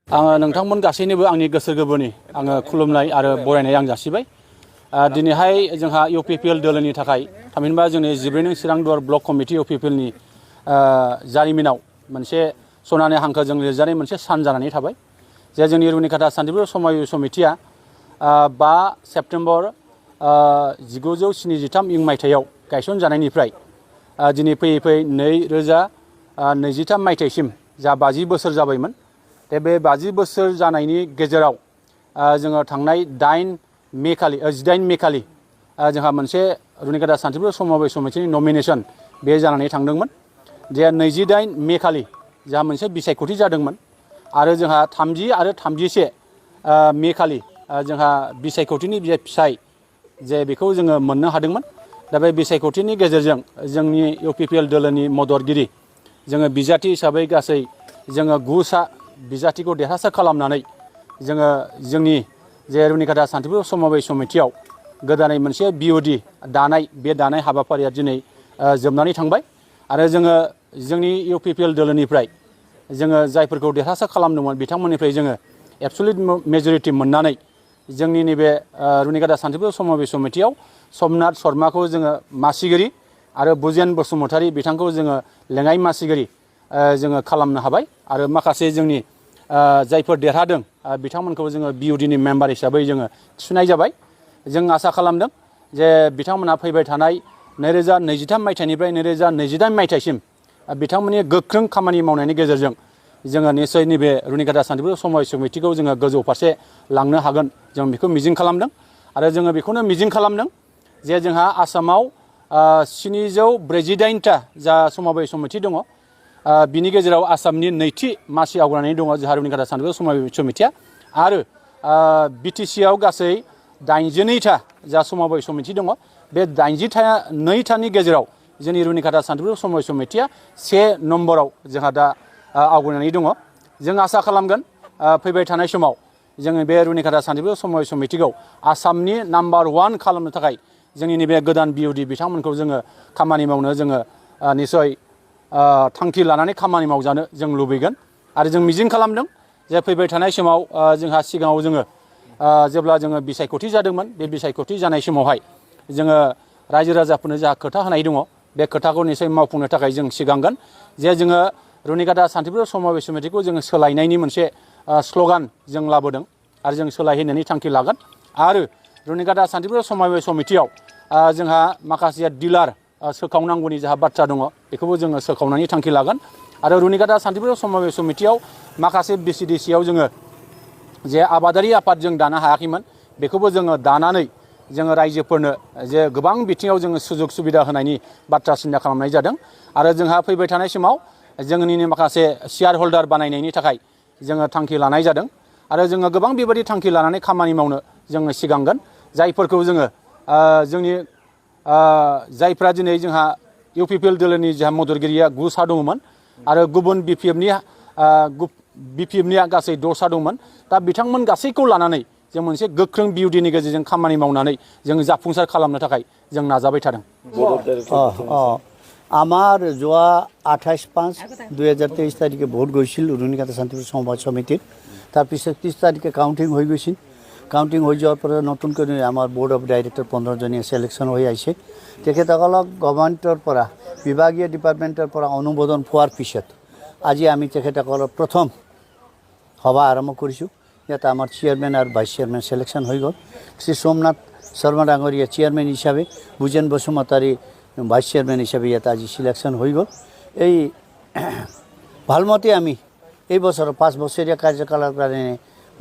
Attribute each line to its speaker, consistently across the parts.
Speaker 1: आङो नोंथांमोन गासैनोबो आंनि गोसो गोरबोनि आङो खुलुमनाय आरो बरायनाय आं जासिबाय। दिनैहाय जोंहा इउपिपिएल दोलोनि थाखाय थामहिनबा जोंनि 14 नं चिरां दुवार ब्लक कमिटि इउपिपिएलनि जारिमिनाव मोनसे सनानि हांखोजों लिरजानाय मोनसे सान जानानै थाबाय जे जोंनि रुनिकाटा सान्तिपुर समबाय समितिया 5 सेप्तेम्बर 1973 इं मायथाइयाव गायसनजानायनिफ्राय दिनै फैयै फैयै 2023 मायथाइसिम जा 50 बोसोर जाबायमोन। बे 50 बोसोर जानायनि गेजेराव जोङो थांनाय 18 मे खालि जोंहा मोनसे रुनिकाटा सान्तिपुर समबाय समितिनि नमिनेसन बे जानानै थांदोंमोन। जे 28 मे खालि जोंहा मोनसे बिसायख'थि जादोंमोन आरो जोंहा 30 आरो 31 मे खालि जोंहा बिसायख'थिनि फिथाइ जे बेखौ जोङो मोननो हादोंमोन। दा बे बिसायख'थिनि गेजेरजों जोंनि इउपिपिएल दोलोनि मददगिरि जोङो बिजाथि हिसाबै गासै जोङो 9 सा बिजाथिखौ देरहासार खालामनानै जोङो जोंनि जे रुनिकाटा सान्तिपुर समबाय समितियाव गोदानै मोनसे बिअडि दानाय बे दानाय हाबाफारिया दिनै जोबनानै थांबाय आरो जोङो जोंनि इउपिपिएल दोलोनिफ्राय जोङो जायफोरखौ देरहासार खालामदोंमोन बिथांमोननिफ्राय जोङो एबसुलिट मेजरिटि मोननानै जोंनि नैबे रुनिकाटा सान्तिपुर समबाय समितियाव समनाथ शर्माखौ जोङो मासिगिरि आरो बुजेन बसुमतारी बिथांखौ जोङो लेङाइ मासिगिरि जोङो खालामनो हाबाय आरो माखासे जोंनि जायफोर देरहादों बिथांमोनखौ जोङो बिअडिनि मेम्बार हिसाबै जोङो थिसननाय जाबाय। जों आसा खालामदों जे बिथांमोनहा फैबाय थानाय 2023 मायथाइनिफ्राय 2028 मायथाइसिम बिथांमोननि गोख्रों खामानि मावनायनि गेजेरजों जोङो निसय नैबे रुनिकाटा सान्तिपुर समबाय समितिखौ जोङो गोजौ फारसे लांनो हागोन जों बेखौ मिजिं खालामदों आरो जोङो बेखौनो मिजिं खालामदों जे जोंहा आसामाव 748टा जा समबाय समिति दङ। बिनि गेजेराव आसामनि नैथि मासि आवग्रिनानै दङ जोंहा रुनिकाटा सान्तिपुर समबाय समितिया आरो बिटिसिआव गासै 82टा जा समबाय समिति दङ। बे 82टानि गेजेराव जोंनि रुनिकाटा सान्तिपुर समबाय समितिया 1 नम्बराव जोंहा दा आवग्रिनानै दङ। जों आसा खालामगोन फैबाय थानाय समाव जोङो बे रुनिकाटा सान्तिपुर समबाय समितिखौ आसामनि नाम्बार 1 खालामनो थाखाय जोंनि नैबे गोदान बिअडि बिथांमोनखौ जोङो खामानि मावनो जोङो निसय थांखि लानानै खामानि मावजानो जों लुबैगोन आरो जों मिजिं खालामदों जे फैबाय थानाय समाव जोंहा सिगाङाव जोङो जेब्ला जोङो बिसायख'थि जादोंमोन बे बिसायख'थि जानाय समावहाय जोङो रायजो राजाफोरनो जा खोथा होनाय दङ बे खोथाखौ निसय मावफुंनो थाखाय जों सिगांगोन जे जोङो रुनिकाटा सान्तिपुर समबाय समितिखौ जोङो सोलायनायनि मोनसे स्ल'गान जों लाबोदों आरो जों सोलायहोनायनि थांखि लागोन आरो रुनिकाटा सान्तिपुर समबाय समितियाव जोंहा माखासे डिलार सोखावनांगौनि जाहा बाथ्रा दङ बेखौबो जोङो सोखावनायनि थांखि लागोन आरो रुनिकाटा सान्तिपुर समबाय समितियाव माखासे बिसिडिसिआव जोङो जे आबादारि आफाद जों दानो हायाखैमोन बेखौबो जोङो दानानै जोङो रायजोफोरनो जे गोबां बिथिङाव जोङो सुजुग सुबिदा होनायनि बाथ्रा सिन्था खालामनाय जादों आरो जोंहा फैबाय थानाय समाव जोंनिनो माखासे शेयार हल्डार बानायनायनि थाखाय जोङो थांखि लानाय जादों आरो जोङो गोबां बेबायदि थांखि लानानै खामानि मावनो जोङो सिगांगोन जायफोरखौ जोङो जोंनि जायफ्रा दिनै जोंहा इउपिपिएल दोलोनि जोंहा मददगिरिया 9 सा दङमोन आरो गुबुन बिपिएफनिया गासै 6 सा दंमोन। दा बिथांमोन गासैखौ लानानै जों मोनसे गोख्रों बिअडिनि गेजेरजों खामानि मावनानै जों जाफुंसार खालामनो थाखाय जों नाजाबाय थादों।
Speaker 2: আমার যোৱা 28/5/2023 তাৰিখে ভোট গৈছিল रुनिकाटा सान्तिपुर समबाय समिতিত। তাৰপিছত 30 তাৰিখে কাউণ্টিং হৈ গৈছিল। কাউণ্টিং হৈ যোৱাৰ পৰা নতুনকৈ আমাৰ বোৰ্ড অফ ডাইৰেক্টৰ 15জনীয়ে সিলেকশ্যন হৈ আহিছে। তেখেতসকলক গভৰ্ণমেণ্টৰ পৰা বিভাগীয় ডিপাৰ্টমেণ্টৰ পৰা অনুমোদন পোৱাৰ পিছত আজি আমি তেখেতসকলৰ প্ৰথম সভা আৰম্ভ কৰিছোঁ। ইয়াত আমাৰ চেয়াৰমেন আৰু ভাইচ চেয়াৰমেন সিলেকশ্যন হৈ গ'ল। শ্ৰী সোমনাথ শৰ্মা ডাঙৰীয়া চেয়াৰমেন হিচাপে বুজেন বসুমতাৰী ভাইচ চেয়াৰমেন হিচাপে ইয়াত আজি সিলেকশ্যন হৈ গ'ল। এই ভালমতে আমি এই বছৰৰ 5 বছৰীয়া কাৰ্যকালৰ কাৰণে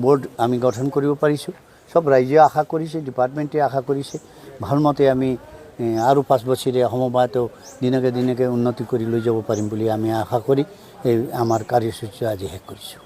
Speaker 2: বোৰ্ড আমি গঠন কৰিব পাৰিছোঁ। সব ৰাইজে আশা কৰিছে, ডিপাৰ্টমেণ্টে আশা কৰিছে ভালমতে আমি আৰু 5 বছৰীয়া সমবায়তো দিনকে দিনকে উন্নতি কৰি লৈ যাব পাৰিম বুলি আমি আশা কৰি এই আমাৰ কাৰ্যসূচী আজি শেষ কৰিছোঁ।